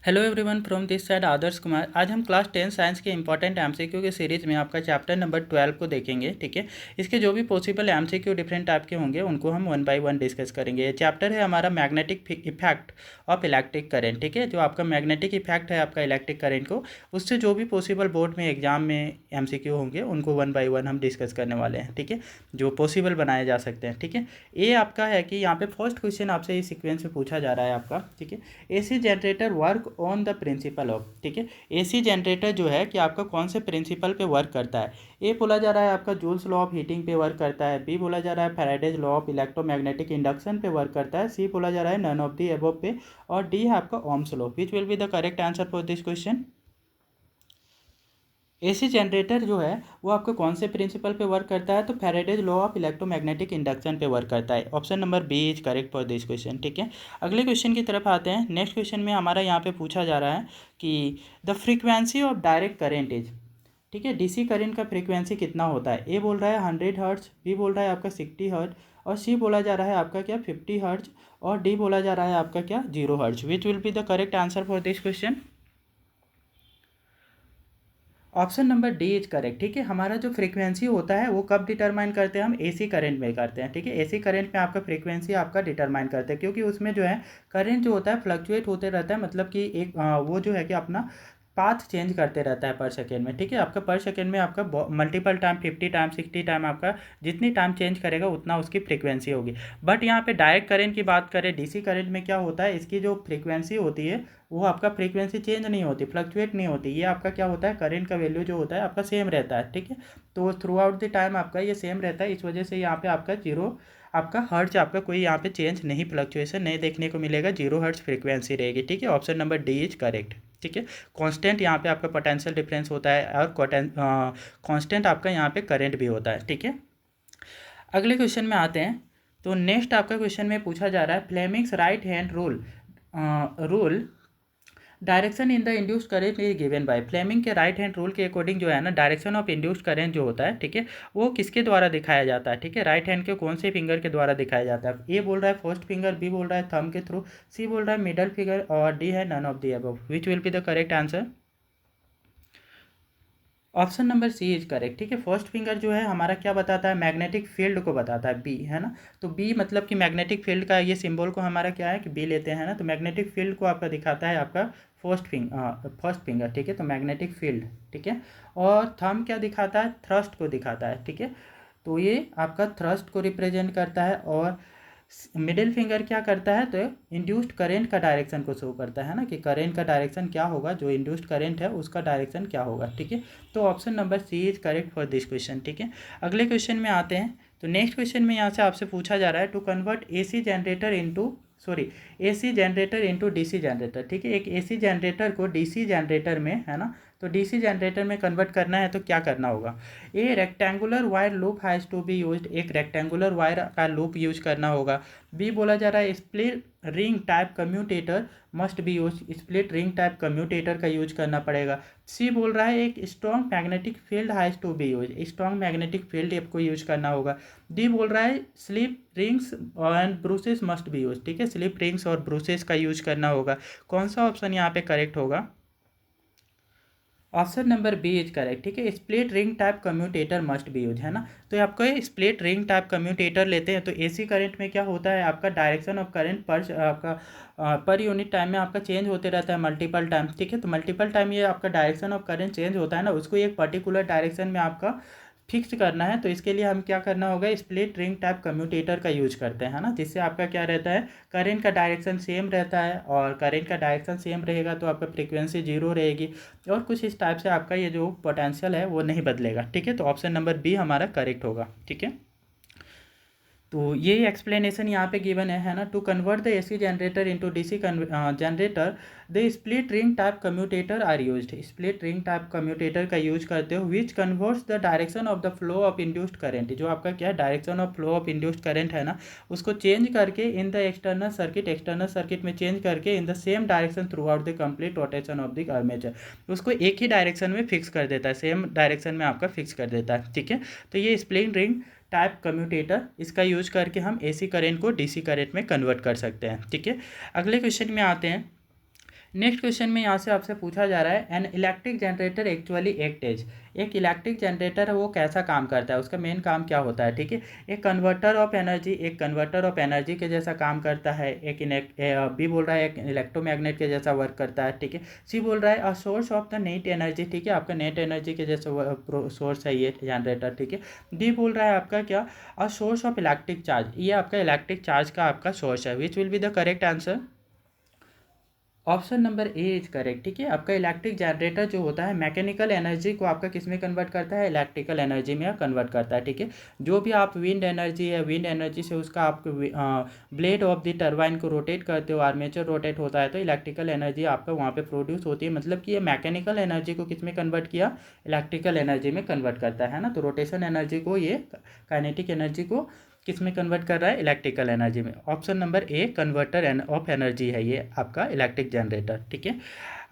Hello everyone from this side Adarsh Kumar. आज हम class 10 science के इंपॉर्टेंट एमसीक्यू के सीरीज़ में आपका चैप्टर नंबर 12 को देखेंगे। ठीक है, इसके जो भी पॉसिबल एमसीक्यू डिफरेंट टाइप के होंगे उनको हम वन बाय वन डिस्कस करेंगे। ये चैप्टर है हमारा magnetic effect of electric current. ठीक है, जो आपका मैग्नेटिक इफेक्ट है आपका इलेक्ट्रिक करंट को, उससे जो भी पॉसिबल बोर्ड में एग्जाम में एमसीक्यू होंगे उनको वन बाय वन हम डिस्कस करने वाले हैं। ठीक है, जो पॉसिबल बनाए जा सकते हैं। ठीक है, ये आपका है कि यहाँ पे फर्स्ट क्वेश्चन आपसे इस सीक्वेंस में पूछा जा रहा है आपका। ठीक है, AC generator work on the principle of. ठीक है, एसी जनरेटर जो है कि आपका कौन से प्रिंसिपल पे वर्क करता है। ए बोला जा रहा है आपका जूल्स लॉ ऑफ हीटिंग पे वर्क करता है। बी बोला जा रहा है Faraday's law of electromagnetic induction पे वर्क करता है। सी बोला जा रहा है नन ऑफ दी अबव पे। और डी है आपका Ohm's law. Which will be the correct answer for this question. AC generator जो है वो आपको कौन से प्रिंसिपल पे वर्क करता है, तो Faraday's law of electromagnetic induction पे वर्क करता है। Option number B is correct for this question. ठीक है, अगले क्वेश्चन की तरफ आते हैं। नेक्स्ट क्वेश्चन में हमारा यहाँ पे पूछा जा रहा है कि the frequency of direct current is. ठीक है, डीसी करंट का फ्रीक्वेंसी कितना होता है। ए बोल रहा है 100 हर्ट्ज, बी बोल रहा है आपका 60 हर्ट्ज, और सी बोला जा रहा है आपका क्या 50 हर्ट्ज, और डी बोला जा रहा है आपका क्या 0 hertz. Which will be the correct answer for this question. Option number D is correct. ठीक है, हमारा जो फ्रीक्वेंसी होता है वो कब डिटरमाइन करते हैं, हम एसी करंट में करते हैं। ठीक है, एसी करंट में आपका फ्रीक्वेंसी आपका डिटरमाइन करते हैं, क्योंकि उसमें जो है करंट जो होता है फ्लक्चुएट होते रहता है। मतलब कि एक वो जो है कि अपना पाथ चेंज करते रहता है पर सेकेंड में। ठीक है, आपका पर सेकेंड में आपका मल्टीपल टाइम 50 टाइम 60 टाइम आपका जितनी टाइम चेंज करेगा उतना उसकी फ्रीक्वेंसी होगी। बट यहाँ पे डायरेक्ट करंट की बात करें, डीसी करंट में क्या होता है, इसकी जो फ्रीक्वेंसी होती है वो आपका फ्रीक्वेंसी चेंज नहीं होती, फ्लक्चुएट नहीं होती। ये आपका क्या होता है, करंट का वैल्यू जो होता है आपका सेम रहता है। ठीक है, तो थ्रू आउट द टाइम आपका ये सेम रहता है। इस वजह से यहाँ पे आपका जीरो आपका हर्ट्ज आपका कोई यहाँ पे चेंज नहीं, फ्लक्चुएशन नहीं देखने को मिलेगा। 0 हर्ट्ज फ्रीक्वेंसी रहेगी। ठीक है, option number D is correct. ठीक है, कांस्टेंट यहाँ पे आपका पोटेंशियल डिफरेंस होता है, और कांस्टेंट आपका यहाँ पे करंट भी होता है। ठीक है, अगले क्वेश्चन में आते हैं। तो नेक्स्ट आपका क्वेश्चन में पूछा जा रहा है Fleming's right hand rule direction in the induced current is given by. Fleming के राइट हैंड रूल के अकॉर्डिंग जो है ना, डायरेक्शन ऑफ इंड्यूस्ड करेंट जो होता है, ठीक है, वो किसके द्वारा दिखाया जाता है। ठीक है, राइट हैंड के कौन से फिंगर के द्वारा दिखाया जाता है। ए बोल रहा है फर्स्ट फिंगर, बी बोल रहा है थंब के थ्रू, सी बोल रहा है मिडल फिंगर, और डी है none of the above. Which will be the correct answer. Option number C is correct. ठीक है, फर्स्ट फिंगर जो है हमारा क्या बताता है, मैग्नेटिक फील्ड को बताता है, बी है ना। तो बी मतलब कि मैग्नेटिक फील्ड का ये सिंबल को हमारा क्या है कि बी लेते हैं ना, तो मैग्नेटिक फील्ड को आपका दिखाता है आपका फर्स्ट फिंगर। ठीक है, तो मैग्नेटिक फील्ड। ठीक है, और थंब क्या दिखाता है, थ्रस्ट को दिखाता है। ठीक है, तो ये आपका थ्रस्ट को रिप्रेजेंट करता है, और मिडिल फिंगर क्या करता है, तो इंड्यूस्ड करंट का डायरेक्शन को शो करता है ना, कि करंट का डायरेक्शन क्या होगा, जो इंड्यूस्ड करंट है उसका डायरेक्शन क्या होगा। ठीक है, तो option number C is correct for this question. ठीक है, अगले क्वेश्चन में आते हैं। तो नेक्स्ट क्वेश्चन में यहाँ से आपसे पूछा जा रहा है to convert AC generator into DC generator. ठीक है, एक एसी जनरेटर को डीसी जनरेटर में, है ना, तो डीसी जनरेटर में कन्वर्ट करना है तो क्या करना होगा। A rectangular wire loop has to be used, एक रेक्टेंगुलर वायर का लूप यूज करना होगा। बी बोला जा रहा है split ring type commutator must be use, split ring type commutator का यूज करना पड़ेगा। सी बोल रहा है एक strong magnetic field has to be use, strong magnetic field आपको यूज करना होगा। डी बोल रहा है slip rings and brushes must be use. ठीक है, स्लिप रिंग्स और ब्रूसेस का यूज करना होगा। कौन सा ऑप्शन यहाँ पे करेक्ट होगा। Option number B is correct. ठीक है, split ring type commutator must be use, है ना। तो आपको ये स्प्लिट रिंग टाइप कम्यूटेटर लेते हैं, तो एसी करंट में क्या होता है, आपका डायरेक्शन ऑफ करंट पर आपका पर यूनिट टाइम में आपका चेंज होते रहता है मल्टीपल टाइम। ठीक है, तो मल्टीपल टाइम ये आपका डायरेक्शन ऑफ करंट चेंज होता है ना, उसको एक पर्टिकुलर डायरेक्शन में आपका फिक्स करना है। तो इसके लिए हम क्या करना होगा, स्प्लिट रिंग टाइप कम्यूटेटर का यूज करते हैं ना, जिससे आपका क्या रहता है, करंट का डायरेक्शन सेम रहता है, और करंट का डायरेक्शन सेम रहेगा तो आपका फ्रीक्वेंसी जीरो रहेगी, और कुछ इस टाइप से आपका ये जो पोटेंशियल है वो नहीं बदलेगा। ठीक है, तो ऑप्शन नंबर बी हमारा करेक्ट होगा। ठीक है, तो ये एक्सप्लेनेशन यहाँ पे गिवन है ना। To convert the AC generator into DC generator the split ring type commutator are used, split ring type commutator का यूज करते हो which converts the direction of the flow of induced current, जो आपका क्या है direction of flow of induced current है ना, उसको चेंज करके इन द एक्सटर्नल सर्किट में चेंज करके in the same direction throughout the complete rotation of the armature, उसको एक ही डायरेक्शन में फिक्स कर देता है, सेम डायरेक्शन में आपका फिक्स कर देता है। ठीक है, तो ये स्प्लिट रिंग टाइप कम्यूटेटर, इसका यूज करके हम एसी करंट को डीसी करंट में कन्वर्ट कर सकते हैं। ठीक है, अगले क्वेश्चन में आते हैं। नेक्स्ट क्वेश्चन में यहाँ से आपसे पूछा जा रहा है an electric generator actually act as. एक इलेक्ट्रिक जनरेटर है वो कैसा काम करता है, उसका मेन काम क्या होता है, ठीक है। एक कन्वर्टर ऑफ एनर्जी, एक कन्वर्टर ऑफ एनर्जी के जैसा काम करता है। बी बोल रहा है एक इलेक्ट्रोमैग्नेट के जैसा वर्क करता है, ठीक है। सी बोल रहा है a source of the net energy, ठीक है, आपका नेट एनर्जी के जैसा सोर्स है ये जनरेटर, ठीक है। डी बोल रहा है आपका क्या, a source of electric charge, ये आपका इलेक्ट्रिक चार्ज का आपका सोर्स है। Which will be the correct answer? Option number A is correct, ठीक है। आपका इलेक्ट्रिक जनरेटर जो होता है मैकेनिकल एनर्जी को आपका किस में कन्वर्ट करता है, इलेक्ट्रिकल एनर्जी में कन्वर्ट करता है, ठीक है। जो भी आप विंड एनर्जी है, विंड एनर्जी से उसका आप ब्लेड ऑफ द टरबाइन को रोटेट करते हो, आर्मेचर रोटेट होता है, तो इलेक्ट्रिकल एनर्जी आपका वहाँ पे प्रोड्यूस होती है। मतलब कि ये मैकेनिकल एनर्जी को किस में कन्वर्ट किया, इलेक्ट्रिकल एनर्जी में कन्वर्ट करता है ना। तो रोटेशन एनर्जी को ये काइनेटिक एनर्जी को किस में कन्वर्ट कर रहा है, इलेक्ट्रिकल एनर्जी में। Option number A converter of energy है ये आपका इलेक्ट्रिक जनरेटर, ठीक है।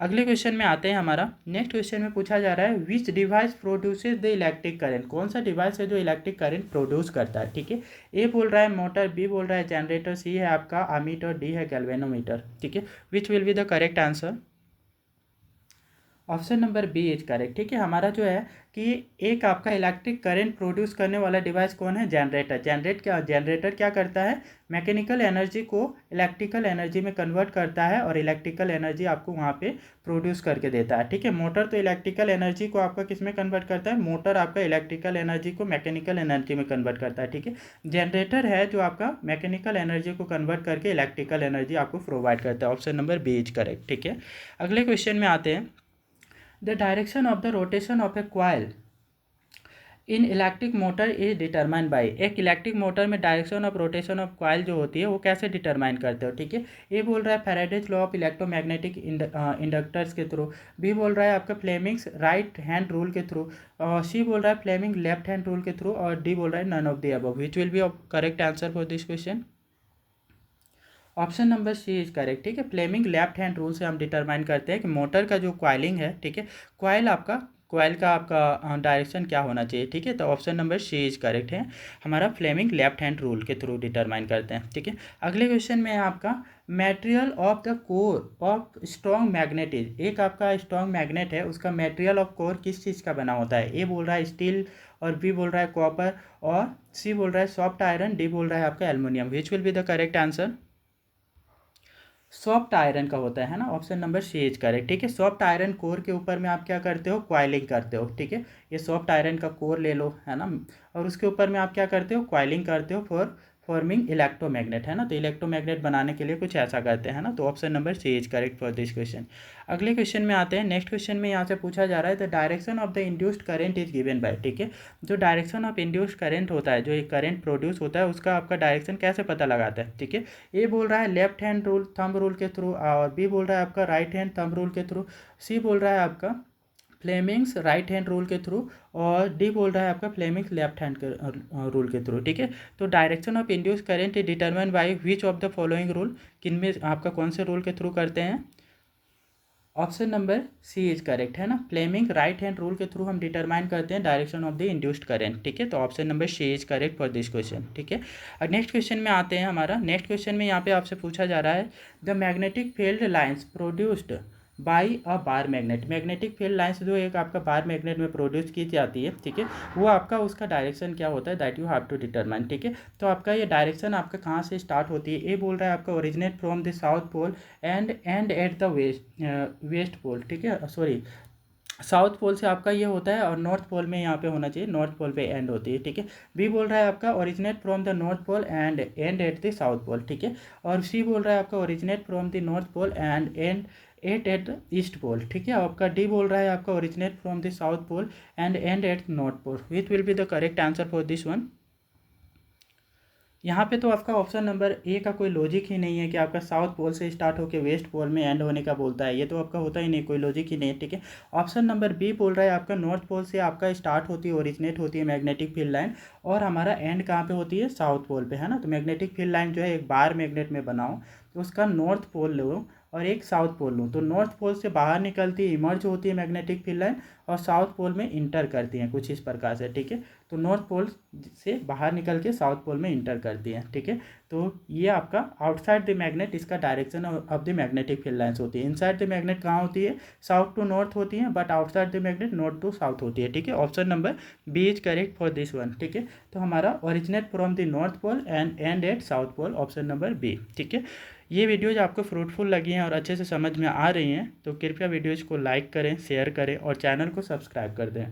अगले क्वेश्चन में आते हैं हमारा। नेक्स्ट क्वेश्चन में पूछा जा रहा है विच device produces the electric current, कौन सा डिवाइस है जो इलेक्ट्रिक करंट प्रोड्यूस करता है, ठीक है। ए बोल रहा है मोटर, बी बोल रहा है जनरेटर, सी है आपका अमीटर, डी है गैल्वेनोमीटर, ठीक है। Which will be the correct answer? Option number B is correct, ठीक है। हमारा जो है कि एक आपका इलेक्ट्रिक करंट प्रोड्यूस करने वाला डिवाइस कौन है, जनरेटर। जनरेटर क्या करता है, मैकेनिकल एनर्जी को इलेक्ट्रिकल एनर्जी में कन्वर्ट करता है और इलेक्ट्रिकल एनर्जी आपको वहाँ पे प्रोड्यूस करके देता है, ठीक है। मोटर तो इलेक्ट्रिकल एनर्जी को आपका किस में कन्वर्ट करता है, मोटर आपका इलेक्ट्रिकल एनर्जी को मैकेनिकल एनर्जी में कन्वर्ट करता है, ठीक है। जनरेटर है जो आपका मैकेनिकल एनर्जी को कन्वर्ट करके इलेक्ट्रिकल एनर्जी आपको प्रोवाइड करता है। Option number B is correct, ठीक है। अगले क्वेश्चन में आते हैं। The direction of the rotation of a coil in electric motor is determined by, एक इलेक्ट्रिक मोटर में direction of rotation of coil जो होती है वो कैसे डिटरमाइन करते हो, ठीक है। ए बोल रहा है Faraday's law of electromagnetic inductors के थ्रू, बी बोल रहा है आपका फ्लेमिंग्स राइट हैंड रूल के थ्रू, सी बोल रहा है फ्लेमिंग लेफ्ट हैंड रूल के थ्रू, और डी बोल रहा है none of the above. Which will be correct answer for this question? Option number C is correct, ठीक है। फ्लेमिंग लेफ्ट हैंड रूल से हम डिटरमाइन करते हैं कि मोटर का जो क्वाइलिंग है, ठीक है, क्वाइल का आपका डायरेक्शन क्या होना चाहिए, ठीक है। तो option number C is correct है, हमारा फ्लेमिंग लेफ्ट हैंड रूल के थ्रू डिटरमाइन करते हैं, ठीक है। अगले क्वेश्चन में है आपका material of the core of strong magnets, एक आपका स्ट्रॉन्ग मैग्नेट है उसका मटेरियल ऑफ कोर किस चीज़ का बना होता है। ए बोल रहा है स्टील, और बी बोल रहा है कॉपर, और सी बोल रहा है सॉफ्ट आयरन, डी बोल रहा है आपका aluminium. Which will be the correct answer? Soft iron का होता है ना, option number C is correct, ठीक है। सॉफ्ट आयरन कोर के ऊपर में आप क्या करते हो, क्वाइलिंग करते हो, ठीक है। ये सॉफ्ट आयरन का कोर ले लो, है ना, और उसके ऊपर में आप क्या करते हो, क्वाइलिंग करते हो फॉर फॉर्मिंग इलेक्ट्रोमैग्नेट, है ना। तो इलेक्ट्रोमैग्नेट बनाने के लिए कुछ ऐसा करते हैं ना। तो option number C is correct for this question. अगले क्वेश्चन में आते हैं। नेक्स्ट क्वेश्चन में यहाँ से पूछा जा रहा है the direction of the induced current is given bye, ठीक है। जो डायरेक्शन ऑफ इंड्यूस्ड करंट होता है, जो एक करंट प्रोड्यूस होता है उसका आपका डायरेक्शन कैसे पता लगाता है, ठीक है। ए बोल रहा है left hand rule thumb rule के थ्रू, और बी बोल रहा है आपका राइट हैंड थंब रूल के थ्रू, सी बोल रहा है आपका फ्लेमिंग्स राइट हैंड रूल के थ्रू, और डी बोल रहा है आपका फ्लेमिंग्स लेफ्ट हैंड रूल के थ्रू, ठीक है। तो direction of induce current is determine by which of the following rule, किन में आपका कौन से रूल के थ्रू करते हैं? Option number C is correct, है ना। फ्लेमिंग राइट हैंड रूल के थ्रू हम डिटरमाइन करते हैं direction of the induced current, ठीक है। तो option number C is correct for this question, ठीक है। और नेक्स्ट क्वेश्चन में आते हैं। हमारा नेक्स्ट क्वेश्चन में यहाँ पे आपसे पूछा जा रहा है the magnetic field lines produced by a bar magnet, magnetic field lines जो एक आपका बार मैग्नेट में प्रोड्यूस की जाती है, ठीक है, वो आपका उसका डायरेक्शन क्या होता है, that you have to determine, ठीक है। तो आपका ये डायरेक्शन आपका कहाँ से स्टार्ट होती है। ए बोल रहा है आपका originate from the south pole and at the west pole, ठीक है, सॉरी साउथ पोल से आपका ये होता है, और नॉर्थ पोल में यहाँ पे होना चाहिए, नॉर्थ पोल पे एंड होती है, ठीक है। बी बोल रहा है आपका originate from the north pole and and at the south pole, ठीक है। और सी बोल रहा है आपका originate from the north pole and at the east pole, ठीक है। आपका डी बोल रहा है आपका originate from the south pole and and at north pole. Which will be the correct answer for this one? यहाँ पे तो आपका ऑप्शन नंबर ए का कोई लॉजिक ही नहीं है कि आपका साउथ पोल से स्टार्ट होकर वेस्ट पोल में एंड होने का बोलता है, ये तो आपका होता ही नहीं, कोई लॉजिक ही नहीं है, ठीक है। ऑप्शन नंबर बी बोल रहा है आपका नॉर्थ पोल से आपका स्टार्ट होती है, ओरिजिनेट होती है मैग्नेटिक फील्ड लाइन, और हमारा एंड कहाँ पे होती है, साउथ पोल पे, है ना। तो मैग्नेटिक फील्ड लाइन जो है एक बार मैग्नेट में बनाओ, तो उसका नॉर्थ पोल लो और एक साउथ पोल लूँ, तो नॉर्थ पोल से बाहर निकलती है, इमर्ज होती है मैग्नेटिक फील्ड लाइन, और साउथ पोल में इंटर करती हैं कुछ इस प्रकार से, ठीक है। तो नॉर्थ पोल से बाहर निकल के साउथ पोल में इंटर करती हैं, ठीक है। तो ये आपका आउटसाइड द मैग्नेट इसका direction of the magnetic field lines होती है। इनसाइड द मैग्नेट कहाँ होती है, साउथ टू नॉर्थ होती है, but outside the magnet north to south होती है, ठीक है। Option number B is correct for this one, ठीक है। तो हमारा originate from the north pole and at south pole, option number B, ठीक है। ये वीडियोज आपको फ्रूटफुल लगी हैं और अच्छे से समझ में आ रही हैं तो कृपया वीडियोज़ को लाइक करें, शेयर करें और चैनल को सब्सक्राइब कर दें।